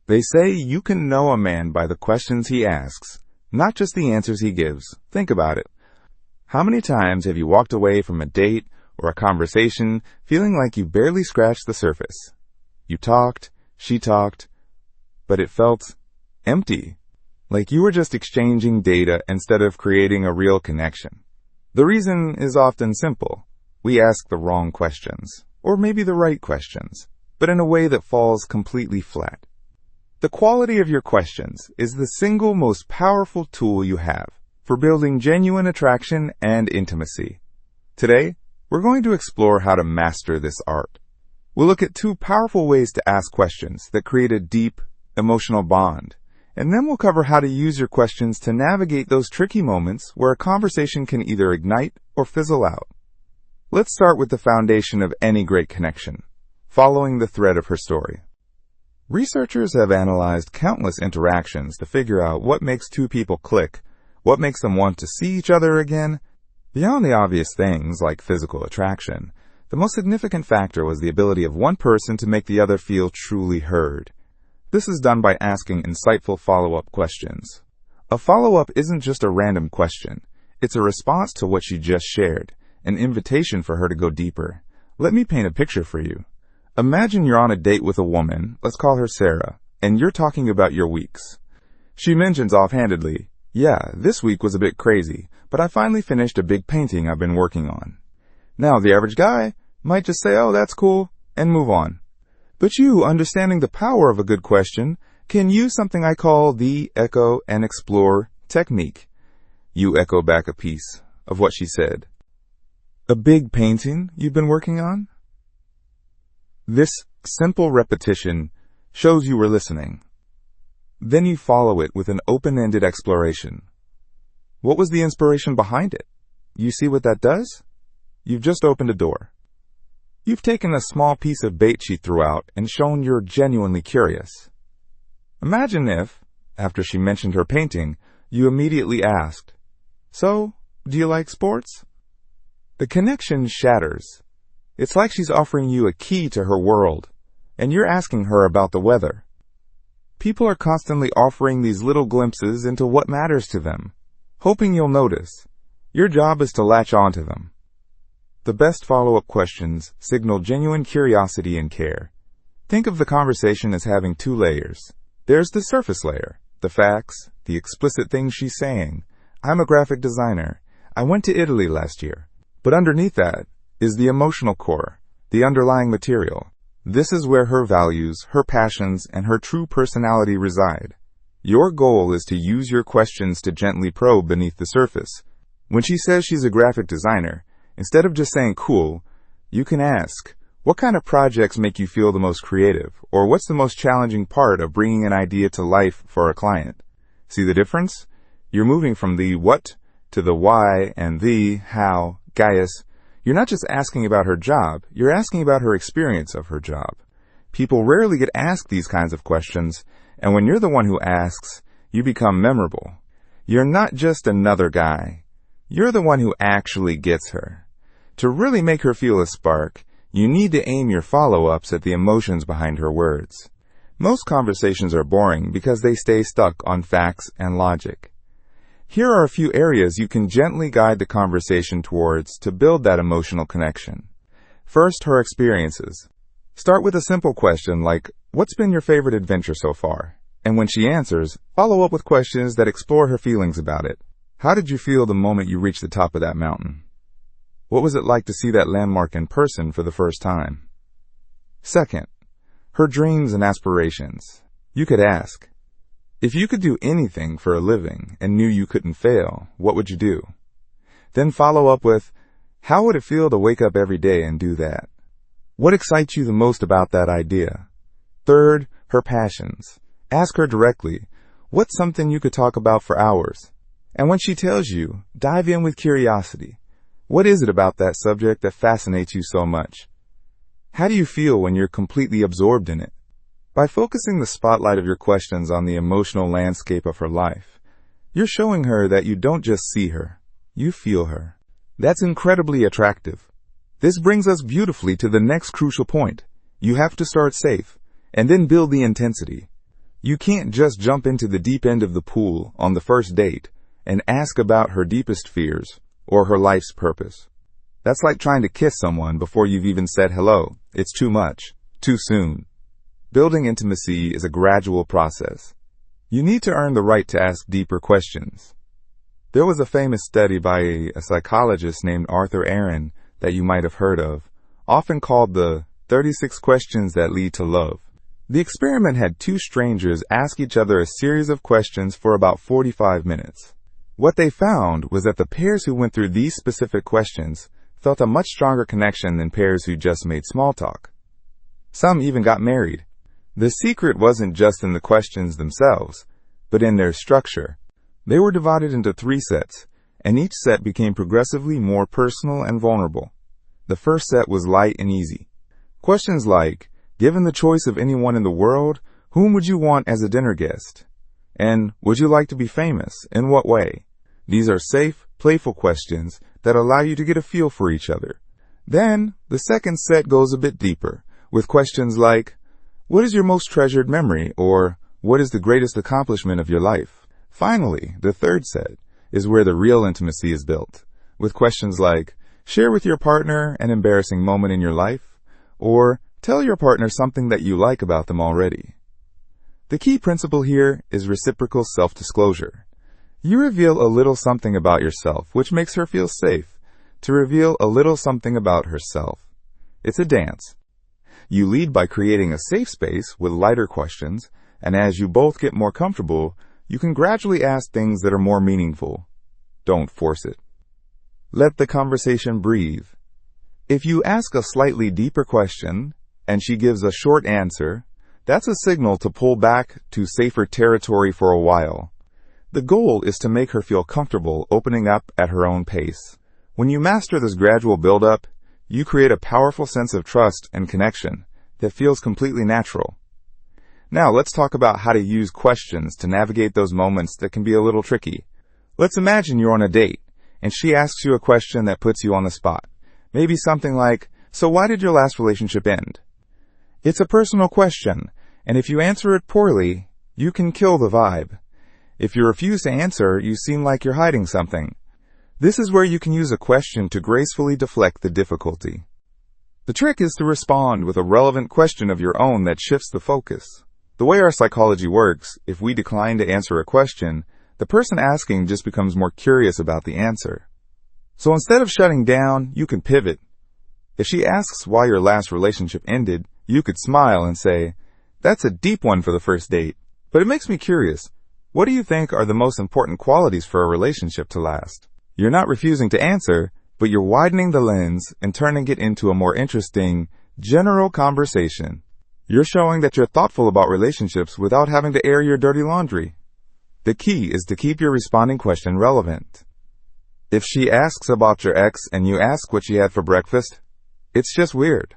They say you can know a man by the questions he asks, not just the answers he gives. Think about it. How many times have you walked away from a date or a conversation feeling like you barely scratched the surface? You talked, she talked, but it felt empty, like you were just exchanging data instead of creating a real connection. The reason is often simple. We ask the wrong questions, or maybe the right questions, but in a way that falls completely flat. The quality of your questions is the single most powerful tool you have for building genuine attraction and intimacy. Today, we're going to explore how to master this art. We'll look at 2 powerful ways to ask questions that create a deep, emotional bond, and then we'll cover how to use your questions to navigate those tricky moments where a conversation can either ignite or fizzle out. Let's start with the foundation of any great connection, following the thread of her story. Researchers have analyzed countless interactions to figure out what makes 2 people click, what makes them want to see each other again. Beyond the obvious things like physical attraction, the most significant factor was the ability of one person to make the other feel truly heard. This is done by asking insightful follow-up questions. A follow-up isn't just a random question. It's a response to what she just shared, an invitation for her to go deeper. Let me paint a picture for you. Imagine you're on a date with a woman, let's call her Sarah, and you're talking about your weeks. She mentions offhandedly, "Yeah, this week was a bit crazy, but I finally finished a big painting I've been working on." Now, the average guy might just say, "Oh, that's cool," and move on. But you, understanding the power of a good question, can use something I call the echo and explore technique. You echo back a piece of what she said. "A big painting you've been working on?" This simple repetition shows you were listening. Then you follow it with an open-ended exploration. What was the inspiration behind it? You see what that does? You've just opened a door. You've taken a small piece of bait she threw out and shown you're genuinely curious. Imagine if, after she mentioned her painting, you immediately asked, "So, do you like sports?" The connection shatters. It's like she's offering you a key to her world, and you're asking her about the weather. People are constantly offering these little glimpses into what matters to them, hoping you'll notice. Your job is to latch on to them. The best follow-up questions signal genuine curiosity and care. Think of the conversation as having 2 layers. There's the surface layer, the facts, the explicit things she's saying. "I'm a graphic designer. I went to Italy last year." But underneath that is the emotional core, the underlying material. This is where her values, her passions, and her true personality reside. Your goal is to use your questions to gently probe beneath the surface. When she says she's a graphic designer, instead of just saying cool, you can ask, what kind of projects make you feel the most creative? Or what's the most challenging part of bringing an idea to life for a client? See the difference? You're moving from the what to the why and the how, Gaius. You're not just asking about her job, you're asking about her experience of her job. People rarely get asked these kinds of questions, and when you're the one who asks, you become memorable. You're not just another guy. You're the one who actually gets her. To really make her feel a spark, you need to aim your follow-ups at the emotions behind her words. Most conversations are boring because they stay stuck on facts and logic. Here are a few areas you can gently guide the conversation towards to build that emotional connection. First, her experiences. Start with a simple question like, "What's been your favorite adventure so far?" And when she answers, follow up with questions that explore her feelings about it. How did you feel the moment you reached the top of that mountain? What was it like to see that landmark in person for the first time? Second, her dreams and aspirations. You could ask, if you could do anything for a living and knew you couldn't fail, what would you do? Then follow up with, how would it feel to wake up every day and do that? What excites you the most about that idea? Third, her passions. Ask her directly, what's something you could talk about for hours? And when she tells you, dive in with curiosity. What is it about that subject that fascinates you so much? How do you feel when you're completely absorbed in it? By focusing the spotlight of your questions on the emotional landscape of her life, you're showing her that you don't just see her, you feel her. That's incredibly attractive. This brings us beautifully to the next crucial point. You have to start safe, and then build the intensity. You can't just jump into the deep end of the pool on the first date and ask about her deepest fears or her life's purpose. That's like trying to kiss someone before you've even said hello. It's too much, too soon. Building intimacy is a gradual process. You need to earn the right to ask deeper questions. There was a famous study by a psychologist named Arthur Aaron that you might have heard of, often called the 36 questions that lead to love. The experiment had two strangers ask each other a series of questions for about 45 minutes. What they found was that the pairs who went through these specific questions felt a much stronger connection than pairs who just made small talk. Some even got married. The secret wasn't just in the questions themselves, but in their structure. They were divided into 3 sets, and each set became progressively more personal and vulnerable. The first set was light and easy. Questions like, given the choice of anyone in the world, whom would you want as a dinner guest? And would you like to be famous? In what way? These are safe, playful questions that allow you to get a feel for each other. Then, the second set goes a bit deeper, with questions like, what is your most treasured memory? Or, what is the greatest accomplishment of your life? Finally, the third set is where the real intimacy is built, with questions like, share with your partner an embarrassing moment in your life, or tell your partner something that you like about them already. The key principle here is reciprocal self-disclosure. You reveal a little something about yourself, which makes her feel safe, to reveal a little something about herself. It's a dance. You lead by creating a safe space with lighter questions, and as you both get more comfortable, you can gradually ask things that are more meaningful. Don't force it. Let the conversation breathe. If you ask a slightly deeper question, and she gives a short answer, that's a signal to pull back to safer territory for a while. The goal is to make her feel comfortable opening up at her own pace. When you master this gradual build-up, you create a powerful sense of trust and connection that feels completely natural. Now let's talk about how to use questions to navigate those moments that can be a little tricky. Let's imagine you're on a date, and she asks you a question that puts you on the spot. Maybe something like, so why did your last relationship end? It's a personal question, and if you answer it poorly, you can kill the vibe. If you refuse to answer, you seem like you're hiding something. This is where you can use a question to gracefully deflect the difficulty. The trick is to respond with a relevant question of your own that shifts the focus. The way our psychology works, if we decline to answer a question, the person asking just becomes more curious about the answer. So instead of shutting down, you can pivot. If she asks why your last relationship ended, you could smile and say, that's a deep one for the first date, but it makes me curious. What do you think are the most important qualities for a relationship to last? You're not refusing to answer, but you're widening the lens and turning it into a more interesting, general conversation. You're showing that you're thoughtful about relationships without having to air your dirty laundry. The key is to keep your responding question relevant. If she asks about your ex and you ask what she had for breakfast, it's just weird.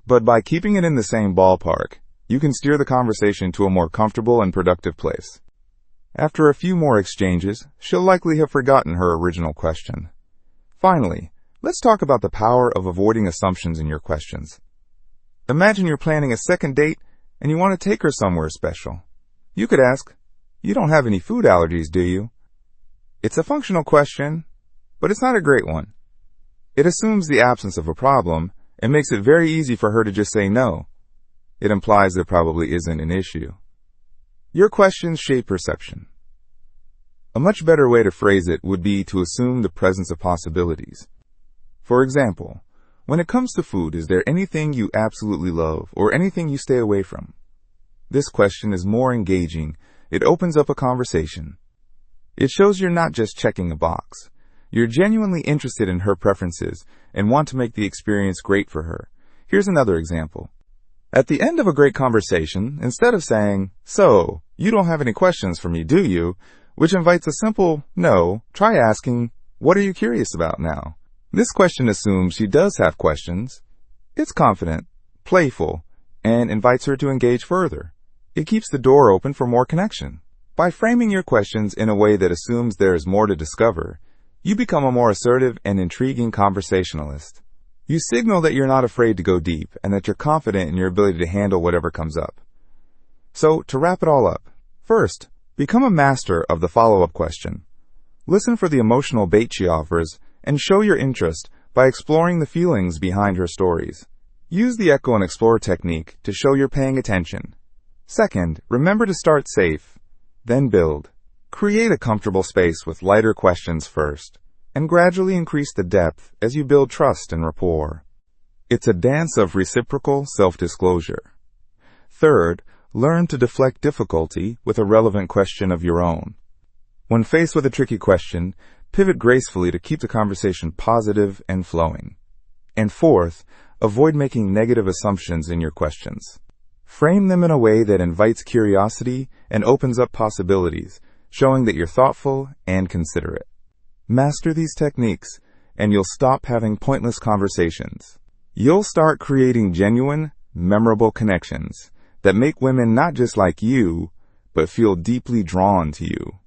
But by keeping it in the same ballpark, you can steer the conversation to a more comfortable and productive place. After a few more exchanges, she'll likely have forgotten her original question. Finally, let's talk about the power of avoiding assumptions in your questions. Imagine you're planning a second date and you want to take her somewhere special. You could ask, you don't have any food allergies, do you? It's a functional question, but it's not a great one. It assumes the absence of a problem and makes it very easy for her to just say no. It implies there probably isn't an issue. Your questions shape perception. A much better way to phrase it would be to assume the presence of possibilities. For example, when it comes to food, is there anything you absolutely love or anything you stay away from? This question is more engaging. It opens up a conversation. It shows you're not just checking a box. You're genuinely interested in her preferences and want to make the experience great for her. Here's another example. At the end of a great conversation, instead of saying, so, you don't have any questions for me, do you? Which invites a simple no, try asking, what are you curious about now? This question assumes she does have questions. It's confident, playful, and invites her to engage further. It keeps the door open for more connection. By framing your questions in a way that assumes there is more to discover, you become a more assertive and intriguing conversationalist. You signal that you're not afraid to go deep and that you're confident in your ability to handle whatever comes up. So, to wrap it all up, first, become a master of the follow-up question. Listen for the emotional bait she offers and show your interest by exploring the feelings behind her stories. Use the echo and explore technique to show you're paying attention. Second, remember to start safe, then build. Create a comfortable space with lighter questions first, and gradually increase the depth as you build trust and rapport. It's a dance of reciprocal self-disclosure. Third, learn to deflect difficulty with a relevant question of your own. When faced with a tricky question, pivot gracefully to keep the conversation positive and flowing. And fourth, avoid making negative assumptions in your questions. Frame them in a way that invites curiosity and opens up possibilities, showing that you're thoughtful and considerate. Master these techniques, and you'll stop having pointless conversations. You'll start creating genuine, memorable connections that make women not just like you, but feel deeply drawn to you.